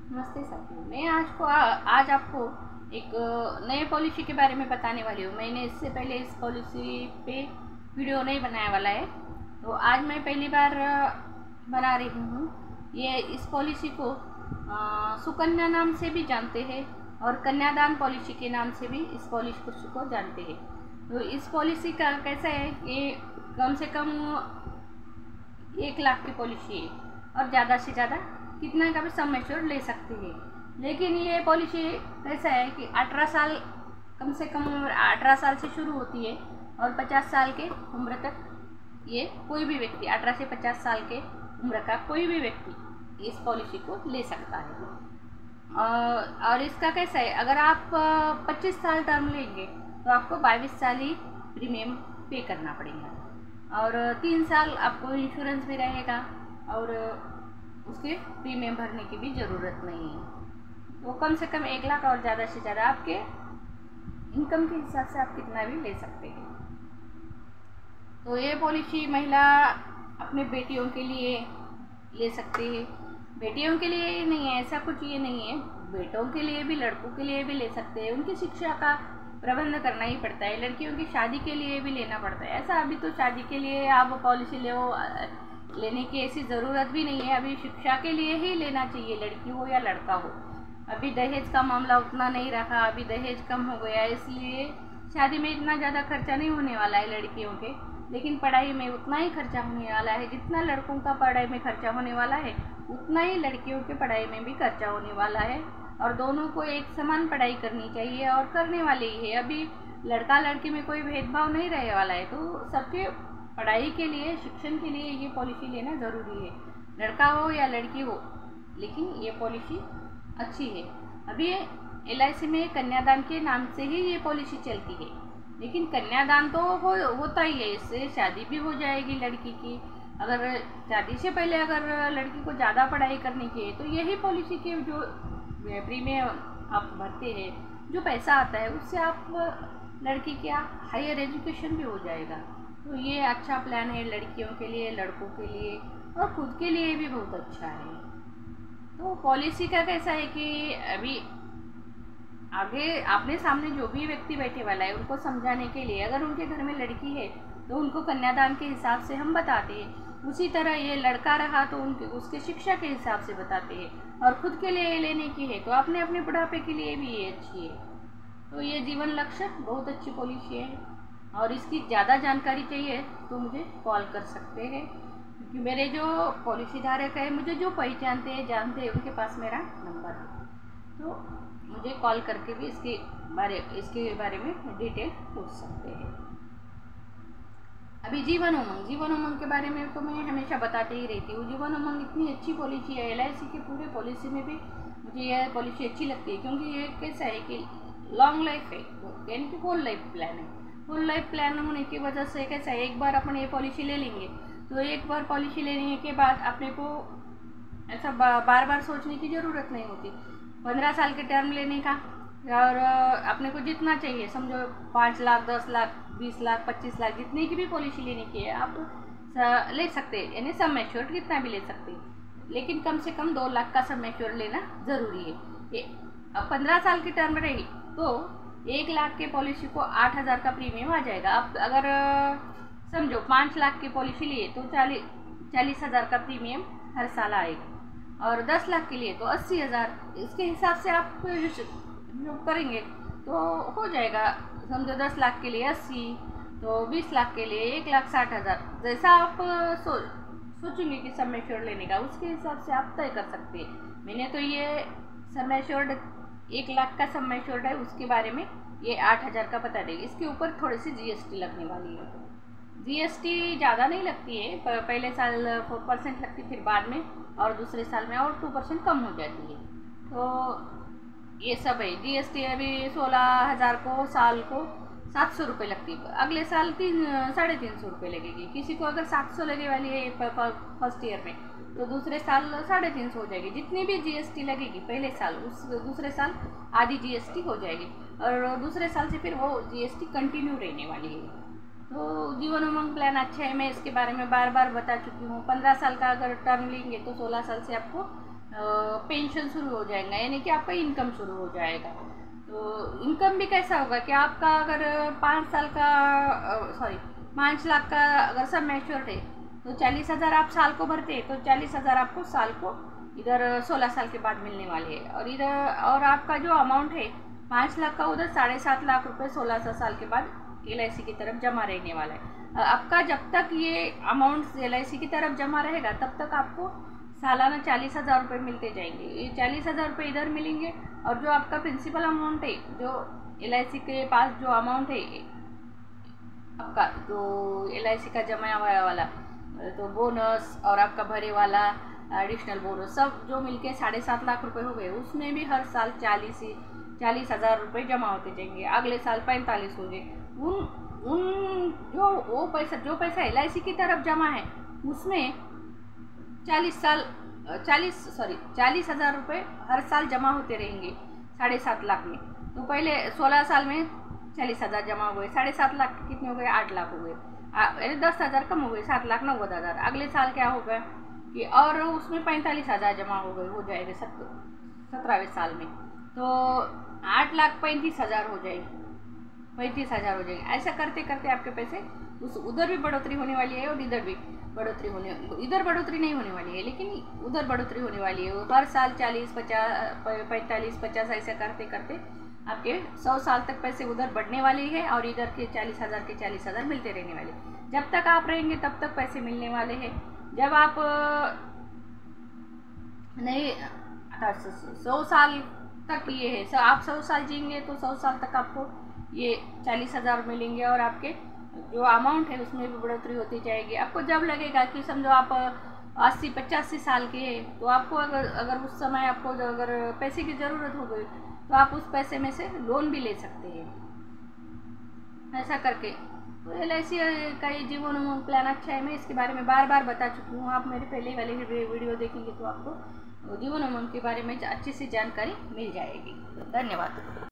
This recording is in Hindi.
नमस्ते साथियों, मैं आज आपको एक नए पॉलिसी के बारे में बताने वाली हूँ। मैंने इससे पहले इस पॉलिसी पे वीडियो नहीं बनाने वाला है, तो आज मैं पहली बार बना रही हूँ। ये इस पॉलिसी को सुकन्या नाम से भी जानते हैं और कन्यादान पॉलिसी के नाम से भी इस पॉलिसी को जानते हैं। तो इस पॉलिसी का कैसा है कि कम से कम 1 लाख की पॉलिसी है और ज़्यादा से ज़्यादा कितना का भी सम एश्योर्ड ले सकते हैं। लेकिन ये पॉलिसी कैसा है कि 18 साल, कम से कम उम्र 18 साल से शुरू होती है और 50 साल के उम्र तक ये कोई भी व्यक्ति 18 से 50 साल के उम्र का कोई भी व्यक्ति इस पॉलिसी को ले सकता है। और इसका कैसा है, अगर आप 25 साल टर्म लेंगे तो आपको 22 साल ही प्रीमियम पे करना पड़ेगा और 3 साल आपको इंश्योरेंस भी रहेगा और उसके प्रीमियम भरने की भी ज़रूरत नहीं है। वो कम से कम 1 लाख और ज़्यादा से ज़्यादा आपके इनकम के हिसाब से आप कितना भी ले सकते हैं। तो ये पॉलिसी महिला अपने बेटियों के लिए ले सकती है। बेटियों के लिए ही नहीं है, ऐसा कुछ ये नहीं है, बेटों के लिए भी, लड़कों के लिए भी ले सकते हैं। उनकी शिक्षा का प्रबंध करना ही पड़ता है। लड़कियों की शादी के लिए भी लेना पड़ता है। ऐसा अभी तो शादी के लिए आप पॉलिसी लेने की ऐसी ज़रूरत भी नहीं है। अभी शिक्षा के लिए ही लेना चाहिए, लड़की हो या लड़का हो। अभी दहेज का मामला उतना नहीं रखा, अभी दहेज कम हो गया, इसलिए शादी में इतना ज़्यादा खर्चा नहीं होने वाला है लड़कियों के। लेकिन पढ़ाई में उतना ही खर्चा होने वाला है, जितना लड़कों का पढ़ाई में खर्चा होने वाला है उतना ही लड़कियों के पढ़ाई में भी खर्चा होने वाला है। और दोनों को एक समान पढ़ाई करनी चाहिए और करने वाले ही है। अभी लड़का लड़की में कोई भेदभाव नहीं रहने वाला है। तो सबके पढ़ाई के लिए, शिक्षण के लिए ये पॉलिसी लेना ज़रूरी है, लड़का हो या लड़की हो। लेकिन ये पॉलिसी अच्छी है। अभी LIC में कन्यादान के नाम से ही ये पॉलिसी चलती है, लेकिन कन्यादान तो होता ही है, इससे शादी भी हो जाएगी लड़की की। अगर शादी से पहले अगर लड़की को ज़्यादा पढ़ाई करने की है तो यही पॉलिसी के जो प्रीमियम आप भरते हैं, जो पैसा आता है उससे आप लड़की का हायर एजुकेशन भी हो जाएगा। तो ये अच्छा प्लान है लड़कियों के लिए, लड़कों के लिए और खुद के लिए भी बहुत अच्छा है। तो पॉलिसी का कैसा है कि अभी आगे आपने सामने जो भी व्यक्ति बैठे वाला है उनको समझाने के लिए, अगर उनके घर में लड़की है तो उनको कन्यादान के हिसाब से हम बताते हैं, उसी तरह ये लड़का रहा तो उसके शिक्षा के हिसाब से बताते हैं। और खुद के लिए लेने की है तो अपने अपने बुढ़ापे के लिए भी ये अच्छी है। तो ये जीवन लक्ष्य बहुत अच्छी पॉलिसी है और इसकी ज़्यादा जानकारी चाहिए तो मुझे कॉल कर सकते हैं, क्योंकि मेरे जो पॉलिसी धारक है, मुझे जो पहचानते हैं, जानते हैं, उनके पास मेरा नंबर है। तो मुझे कॉल करके भी इसके बारे में डिटेल पूछ सकते हैं। अभी जीवन उमंग के बारे में तो मैं हमेशा बताते ही रहती हूँ। जीवन उमंग इतनी अच्छी पॉलिसी है, LIC की पूरे पॉलिसी में भी मुझे यह पॉलिसी अच्छी लगती है, क्योंकि ये कैसा है कि लॉन्ग लाइफ है, यानी कि होल लाइफ प्लान है। होल लाइफ प्लान होने की वजह से कैसा है, एक बार अपन ये पॉलिसी ले लेंगे तो एक बार पॉलिसी लेने के बाद अपने को ऐसा बार बार सोचने की ज़रूरत नहीं होती। 15 साल के टर्म लेने का और अपने को जितना चाहिए, समझो 5 लाख, 10 लाख, 20 लाख, 25 लाख, जितने की भी पॉलिसी लेने की है आप ले सकते हैं, यानी सम एश्योर्ड कितना भी ले सकते हैं। लेकिन कम से कम 2 लाख का सम एश्योर्ड लेना ज़रूरी है। अब 15 साल की टर्म रही तो 1 लाख के पॉलिसी को 8,000 का प्रीमियम आ जाएगा। अब अगर समझो 5 लाख की पॉलिसी लिए तो 40,000 का प्रीमियम हर साल आएगा और 10 लाख के लिए तो 80,000। इसके हिसाब से आप जो करेंगे तो हो जाएगा। समझो 10 लाख के लिए 80, तो 20 लाख के लिए 1,60,000। जैसा आप सोचेंगे कि सम एश्योर्ड लेने का, उसके हिसाब से आप तय कर सकते हैं। मैंने तो ये सम एश्योर्ड 1 लाख का सम एश्योर्ड है, उसके बारे में ये 8,000 का बता देगी। इसके ऊपर थोड़ी सी GST लगने वाली है। GST ज़्यादा नहीं लगती है, पहले साल 4% लगती, फिर बाद में और दूसरे साल में और 2% कम हो जाती है। तो ये सब है। GST अभी 16,000 को साल को 700 रुपये लगती है, अगले साल 350 रुपये लगेगी। किसी को अगर 700 लगे वाली है फर्स्ट ईयर में तो दूसरे साल 350 हो जाएगी। जितनी भी GST लगेगी पहले साल, उस दूसरे साल आधी GST हो जाएगी और दूसरे साल से फिर वो GST कंटिन्यू रहने वाली है। तो जीवन उमंग प्लान अच्छा है, मैं इसके बारे में बार बार बता चुकी हूँ। 15 साल का अगर टर्म लेंगे तो 16 साल से आपको पेंशन शुरू हो जाएगा, यानी कि आपका इनकम शुरू हो जाएगा। तो इनकम भी कैसा होगा कि आपका अगर 5 लाख का अगर सब मैच्योर्ड है तो 40,000 आप साल को भरते, तो 40,000 आपको साल को इधर 16 साल के बाद मिलने वाले हैं। और इधर और आपका जो अमाउंट है 5 लाख का, उधर 7.5 लाख रुपए 16 साल के बाद LIC की तरफ जमा रहने वाला है। आपका जब तक ये अमाउंट LIC की तरफ जमा रहेगा तब तक आपको सालाना 40,000 रुपये मिलते जाएंगे। ये 40,000 रुपये इधर मिलेंगे, और जो आपका प्रिंसिपल अमाउंट है, जो LIC के पास जो अमाउंट है आपका, जो LIC का जमा हुआ वाला, तो बोनस और आपका भरे वाला एडिशनल बोनस सब जो मिलके 7.5 लाख रुपए हो गए, उसमें भी हर साल 40,000 रुपये जमा होते जाएंगे। अगले साल 45 हो गए। उन जो पैसा LIC की तरफ जमा है उसमें 40,000 रुपये हर साल जमा होते रहेंगे 7.5 लाख में। तो पहले 16 साल में 40,000 जमा हो गए, 7.5 लाख कितने हो गए, 8 लाख हो गए, 10,000 कम हो गए, 7,90,000। अगले साल क्या होगा कि और उसमें 45,000 जमा हो जाएगा 17वें साल में, तो 8,35,000 हो जाएगी, 35,000 हो जाएंगे। ऐसा करते करते आपके पैसे उधर भी बढ़ोतरी होने वाली है और इधर भी इधर बढ़ोतरी नहीं होने वाली है, लेकिन उधर बढ़ोतरी होने वाली है। हर साल 40, 50, 45, 50 ऐसा करते करते आपके 100 साल तक पैसे उधर बढ़ने वाले हैं और इधर के 40,000 मिलते रहने वाले। जब तक आप रहेंगे तब तक पैसे मिलने वाले हैं। जब आप नहीं 100 साल तक ये है, आप 100 साल जिएंगे तो 100 साल तक आपको ये 40,000 मिलेंगे, और आपके जो अमाउंट है उसमें भी बढ़ोतरी होती जाएगी। आपको जब लगेगा कि समझो आप 80-85 साल के हैं, तो आपको अगर उस समय आपको अगर पैसे की ज़रूरत हो गई तो आप उस पैसे में से लोन भी ले सकते हैं। ऐसा करके तो LIC का ये जीवन उमंग प्लान अच्छा है। मैं इसके बारे में बार बार बता चुकी हूँ। आप मेरे पहले वाले वीडियो देखेंगे तो आपको जीवन उमंग के बारे में अच्छी सी जानकारी मिल जाएगी। धन्यवाद।